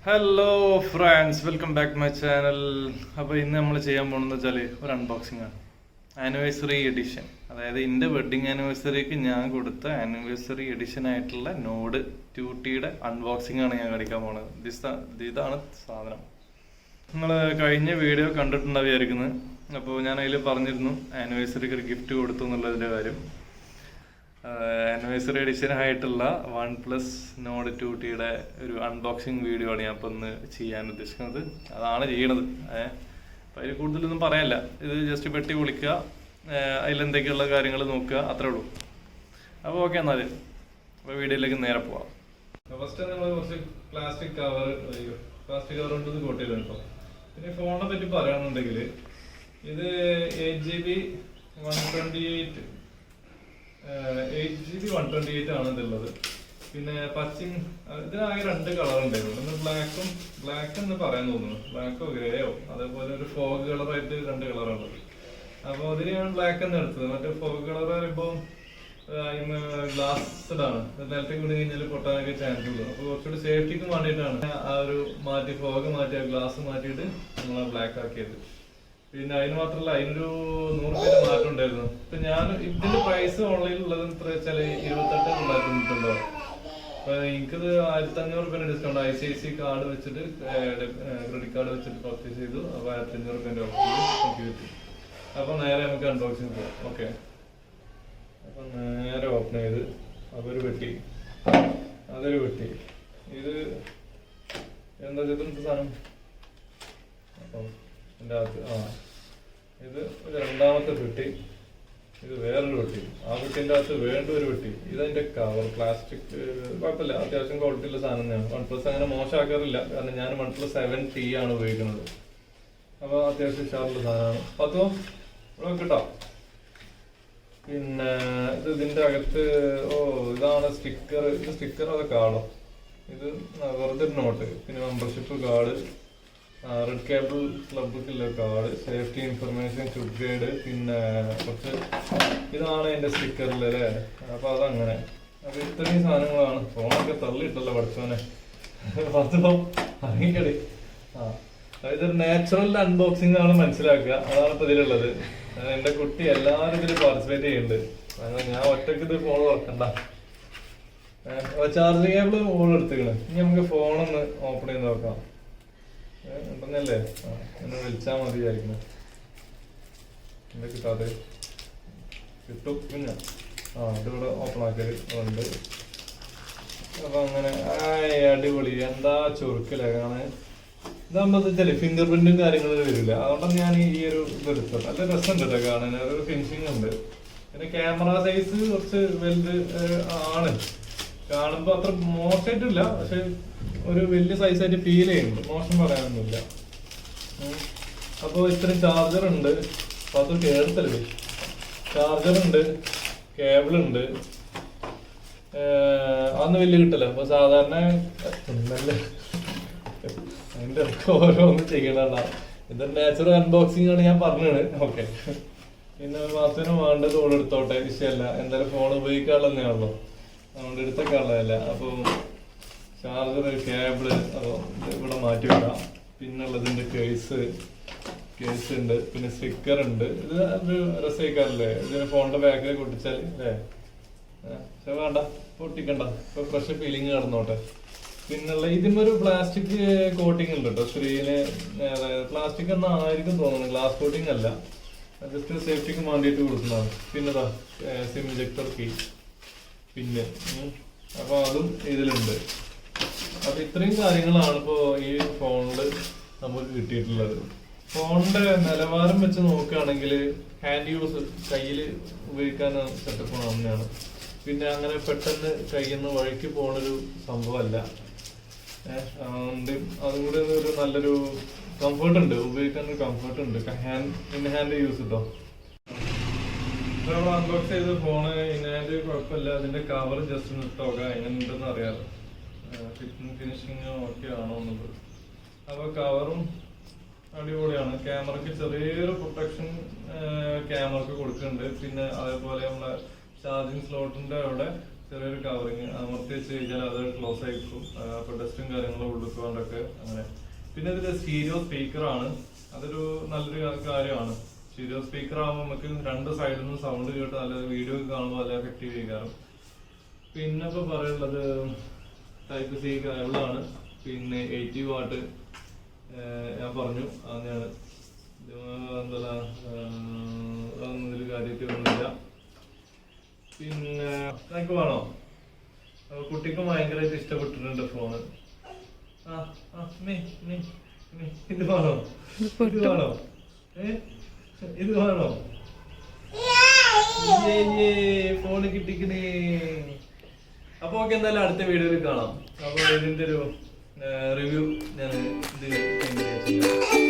Hello friends, welcome back to my channel. അപ്പോൾ ഇന്ന് നമ്മൾ ചെയ്യാൻ പോകുന്നത് വെച്ചാൽ ഒരു അൺബോക്സിംഗ് ആണ്. ആനിവേഴ്സറി എഡിഷൻ, അതായത് എൻ്റെ വെഡ്ഡിങ് ആനിവേഴ്സറിക്ക് ഞാൻ കൊടുത്ത ആനിവേഴ്സറി എഡിഷൻ ആയിട്ടുള്ള നോഡ് 2Tയുടെ അൺബോക്സിംഗ് ആണ് ഞാൻ കാണിക്കാൻ പോകുന്നത്. ഇതാണ് സാധനം. നിങ്ങൾ കഴിഞ്ഞ വീഡിയോ കണ്ടിട്ടുണ്ടാവുമായിരിക്കുന്നത്. അപ്പോൾ ഞാൻ അതിൽ പറഞ്ഞിരുന്നു ആനിവേഴ്സറിക്ക് ഒരു ഗിഫ്റ്റ് കൊടുത്തു എന്നുള്ളതിൻ്റെ കാര്യം. ആനിവേഴ്സറി എഡിഷൻ ആയിട്ടുള്ള OnePlus NORD 2Tയുടെ ഒരു അൺബോക്സിങ് വീഡിയോ ആണ് ഞാൻ ഇപ്പം ഇന്ന് ചെയ്യാൻ ഉദ്ദേശിക്കുന്നത്. അതാണ് ചെയ്യണത്. അപ്പം അതിൽ കൂടുതലൊന്നും പറയാനില്ല. ഇത് ജസ്റ്റ് പെട്ടി പൊളിക്കുക, അതിലെന്തൊക്കെയുള്ള കാര്യങ്ങൾ നോക്കുക, അത്രേ ഉള്ളൂ. അപ്പോൾ ഓക്കെ, എന്നാൽ അപ്പോൾ വീഡിയോയിലേക്ക് നേരെ പോവാം. ഫസ്റ്റ് നമ്മൾ കുറച്ച് പ്ലാസ്റ്റിക് കവർ കൊണ്ട് കോട്ട് ചെയ്തിട്ടുണ്ട് കേട്ടോ. പിന്നെ ഫോണിനെ പറ്റി പറയുകയാണെന്നുണ്ടെങ്കിൽ ഇത് 8GB 128 ആണ് ഇതുള്ളത്. പിന്നെ പച്ചിങ്, ഇതിനാകെ 2 കളർ ഉണ്ടായിരുന്നു. ഒന്ന് ബ്ലാക്ക് എന്ന് പറയാൻ തോന്നുന്നു, ബ്ലാക്കോ ഗ്രേയോ, അതേപോലെ ഒരു ഫോഗ് കളറായിട്ട് 2 കളറുള്ളത്. അപ്പോൾ അതിന് ഞാൻ ബ്ലാക്ക് എന്ന് എടുത്തത്. മറ്റേ ഫോഗ് കളർ പറയുമ്പോൾ ഗ്ലാസ്ഡാണ്, നേരത്തെ കൂടി കഴിഞ്ഞാൽ പൊട്ടാനൊക്കെ ചാൻസ് ഉള്ളൂ. അപ്പോൾ കുറച്ചുകൂടി സേഫ്റ്റിക്ക് വേണ്ടിയിട്ടാണ് ആ ഒരു ഫോഗ് മാറ്റി ഗ്ലാസ് മാറ്റിയിട്ട് നമ്മൾ ബ്ലാക്ക് ആക്കിയത്. പിന്നെ അതിന് മാത്രമല്ല, അതിനൊരു 100 രൂപ മാറ്റം ഉണ്ടായിരുന്നു. ഇപ്പൊ ഞാൻ ഇതിന്റെ പ്രൈസ് ഓൺലൈനിൽ ഉള്ളത് എത്ര വെച്ചാല് 28,990. അപ്പൊ എനിക്കത് 1,500 രൂപ ഡിസ്കൗണ്ട് ICICI കാർഡ് വെച്ചിട്ട്, ക്രെഡിറ്റ് കാർഡ് വെച്ചിട്ട് പർച്ചേസ് ചെയ്തു. അപ്പൊ 1,500 രൂപ ഓഫ് കിട്ടി. അപ്പൊ നേരെ നമുക്ക് അൺബോക്സിങ് പോകാം. ഓക്കെ, അപ്പൊ നേരെ ഓപ്പൺ ചെയ്ത് അതൊരു പെട്ടി. ഇത് എന്താ ചെയ്തിട്ട് സാധനം. അപ്പം ഇതിൻ്റെ അകത്ത് ഇത് രണ്ടാമത്തെ പെട്ടി. ഇത് വേറൊരു പെട്ടി. ആ പെട്ടിൻ്റെ അകത്ത് വേണ്ട ഒരു പെട്ടി. ഇതെന്റെ കവർ, പ്ലാസ്റ്റിക് കുഴപ്പമില്ല, അത്യാവശ്യം ക്വാളിറ്റി ഉള്ള സാധനം തന്നെയാണ്. OnePlus അങ്ങനെ മോശമാക്കാറില്ല, കാരണം ഞാൻ OnePlus 7T ആണ് ഉപയോഗിക്കുന്നത്. അപ്പോൾ അത്യാവശ്യം ഉഷാറുള്ള സാധനമാണ്. പത്തോ ഇവിടെ കിട്ടോ. പിന്നെ ഇതിന്റെ അകത്ത് ഇതാണ് സ്റ്റിക്കർ. ഇത് സ്റ്റിക്കർ അത് കാർഡോ. ഇത് വെറുതെ ഒരു നോട്ട്. പിന്നെ മെമ്പർഷിപ്പ് കാർഡ്, റെഡ് കേബിൾ ക്ലബിലുള്ള കാർഡ്, സേഫ്റ്റി ഇൻഫർമേഷൻ, ചുഡ് ഗൈഡ്, പിന്നെ കുറച്ച് ഇതാണ് എൻ്റെ സ്റ്റിക്കറിൽ അല്ലേ. അപ്പൊ അതങ്ങനെ. അപ്പൊ ഇത്രയും സാധനങ്ങളാണ്. ഫോണൊക്കെ തള്ളിയിട്ടല്ലോ പഠിച്ചോനെ. പത്തോ ഇറങ്ങിക്കടി. ഇതൊരു നാച്ചുറൽ അൺബോക്സിംഗ് ആണ്, മനസ്സിലാക്കുക. അതാണ് ഇപ്പൊ ഇതിലുള്ളത്. എന്റെ കുട്ടി എല്ലാവരും ഇതിൽ പാർട്ടിസിപ്പേറ്റ് ചെയ്യുന്നുണ്ട്. അങ്ങനെ ഞാൻ ഒറ്റക്ക് ഇത് ഫോൺ തുറക്കണ്ട. ചാർജിങ് കേബിൾ ഫോൺ എടുത്തിക്കണ്. ഇനി നമുക്ക് ഫോണൊന്ന് ഓപ്പൺ ചെയ്ത് നോക്കാം. ഉണ്ടെന്നല്ലേ എന്നെ വിളിച്ചാൽ മതി വിചാരിക്കുന്നു. എന്താ കിട്ടാതെ കിട്ടും. പിന്നെ ഇതിവിടെ ഓപ്പൺ ആക്കല് ഉണ്ട്. അപ്പൊ അങ്ങനെ അടിപൊളി. എന്താ ചൊറുക്കല്ലേ കാണാൻ. ഇതാകുമ്പോ വെച്ചാല് ഫിംഗർ പ്രിന്റും കാര്യങ്ങളും വരില്ല. അതുകൊണ്ടാണ് ഞാൻ ഈ ഒരു ഇതെടുത്തത്. നല്ല രസമുണ്ട് കേട്ടോ കാണാൻ. ഒരു ഫിനിഷിങ് ഉണ്ട്. പിന്നെ ക്യാമറ സൈസ് കുറച്ച് വലുത് ആണ്. കാണുമ്പോ അത്ര മോശമായിട്ടില്ല, പക്ഷെ ഒരു വലിയ സൈസായിട്ട് ഫീൽ ചെയ്യുന്നുണ്ട്. മോശം പറയാനൊന്നുമില്ല. അപ്പോൾ ഇത്രയും ചാർജർ ഉണ്ട്. അപ്പൊ അത് കേടത്തല്ലേ. ചാർജർ ഉണ്ട്, കേബിൾ ഉണ്ട്. അതൊന്നും വലിയ കിട്ടില്ല. അപ്പൊ സാധാരണ അതിന്റെ ഇടയ്ക്ക് ഓരോന്നും ചെയ്യണ. ഇത് നാച്ചുറൽ അൺബോക്സിംഗ് ആണ് ഞാൻ പറഞ്ഞത്. ഓക്കെ, പിന്നെ മാസത്തിന് വേണ്ടത് ഓൾ എടുത്തോട്ടെ, വിഷയമല്ല. എന്തായാലും ഫോൺ ഉപയോഗിക്കാനുള്ളതന്നെയാണല്ലോ, അതുകൊണ്ട് എടുത്തൊക്കെയുള്ളതല്ല. അപ്പൊ ചാർജർ, കേബിള് ഇവിടെ മാറ്റി വെക്കാം. പിന്നുള്ളതിന്റെ കേസ് ഉണ്ട്. പിന്നെ സ്റ്റിക്കർ ഉണ്ട്. ഇത് ഒരു രസമായിക്കാറല്ലേ. ഇതിന് ഫോണിന്റെ ബാക്കിൽ പൊട്ടിച്ചാൽ അല്ലേ. പക്ഷെ വേണ്ട, പൊട്ടിക്കണ്ട. ഇപ്പൊ ഫ്രഷ് ഫീലിംഗ് കിടന്നോട്ടെ. പിന്നുള്ള ഇതിനൊരു പ്ലാസ്റ്റിക് കോട്ടിങ് ഉണ്ട് കേട്ടോ സ്ക്രീന്. അതായത് പ്ലാസ്റ്റിക് എന്നായിരിക്കും തോന്നുന്നു, ഗ്ലാസ് കോട്ടിങ് അല്ല. ജസ്റ്റ് സേഫ്റ്റിക്ക് വേണ്ടിയിട്ട് കൊടുക്കുന്നതാണ്. പിന്നെതാ സിം ഇജക്ടർ കീ. പിന്നെ അപ്പൊ അതും ഇതിലുണ്ട്. അപ്പൊ ഇത്രയും കാര്യങ്ങളാണ് ഇപ്പോ ഈ ഫോണില് നമുക്ക് കിട്ടിയിട്ടുള്ളത്. ഫോണിന്റെ നിലവാരം വെച്ച് നോക്കുകയാണെങ്കിൽ ഹാൻഡ് യൂസ്, കയ്യിൽ ഉപയോഗിക്കാൻ സെറ്റപ്പ് തന്നെയാണ്. പിന്നെ അങ്ങനെ പെട്ടെന്ന് കയ്യിൽ നിന്ന് വഴിക്ക് പോണൊരു സംഭവമല്ല. അതുകൊണ്ട് അതും കൂടെ ഒരു നല്ലൊരു കംഫർട്ട് ഉണ്ട്, ഉപയോഗിക്കാൻ ഒരു കംഫർട്ട് ഉണ്ട്. ഹാൻഡ് യൂസ് കിട്ടോ. നമ്മൾ അൺബോക്സ് ചെയ്ത ഫോണ് ഇൻഹാൻഡ് കുഴപ്പമില്ല. അതിന്റെ കവർ ജസ്റ്റ് ഒന്ന് ഇട്ടോക്കാം എങ്ങനെ ഉണ്ടെന്ന് അറിയാലോ. ഫിനിഷിങ് ഓക്കെ ആണോ എന്നുള്ളത്. അപ്പൊ കവറും അടിപൊളിയാണ്. ക്യാമറക്ക് ചെറിയൊരു പ്രൊട്ടക്ഷൻ ക്യാമറക്ക് കൊടുക്കുന്നുണ്ട്. പിന്നെ അതേപോലെ നമ്മളെ ചാർജിങ് സ്ലോട്ടിന്റെ അവിടെ ചെറിയൊരു കവറിങ് അമർത്തി വെച്ച് കഴിഞ്ഞാൽ അത് ക്ലോസ് ആയിരിക്കും. അപ്പോൾ ഡസ്റ്റും കാര്യങ്ങളും ഉള്ളിൽ പോകാണ്ടൊക്കെ അങ്ങനെ. പിന്നെ ഇതിൽ സ്റ്റീരിയോ സ്പീക്കറാണ്, അതൊരു നല്ലൊരു കാര്യമാണ്. സ്റ്റീരിയോ സ്പീക്കർ ആകുമ്പോൾ നമുക്ക് രണ്ട് സൈഡിൽ നിന്നും സൗണ്ട് കേട്ട് നല്ല വീഡിയോ കാണുമ്പോൾ നല്ല എഫക്റ്റീവ് ചെയ്യാറും. പിന്നെ ഇപ്പോൾ പറയുള്ളത് ടൈപ്പ് സി കേബിളാണ്. പിന്നെ 80 വാട്ട് ഞാൻ പറഞ്ഞു അങ്ങനെയാണ്. എന്താ അതൊന്നും ഇതിൽ കാര്യമായിട്ടൊന്നുമില്ല. പിന്നെ എനിക്ക് വേണോ? കുട്ടിക്കും ഭയങ്കരമായിട്ട് ഇഷ്ടപ്പെട്ടിട്ടുണ്ട് ഫോണ്. ഇത് വേണോ? ഇത് വേണോ? ഇത് വേണോ? ഫോണ് കിട്ടിക്കണേ. അപ്പൊ ഓക്കെ, എന്തായാലും അടുത്ത വീഡിയോയിൽ കാണാം. അപ്പൊ ഇതിന്റെ ഒരു റിവ്യൂ ഞാൻ ഇത് ചെയ്യാം.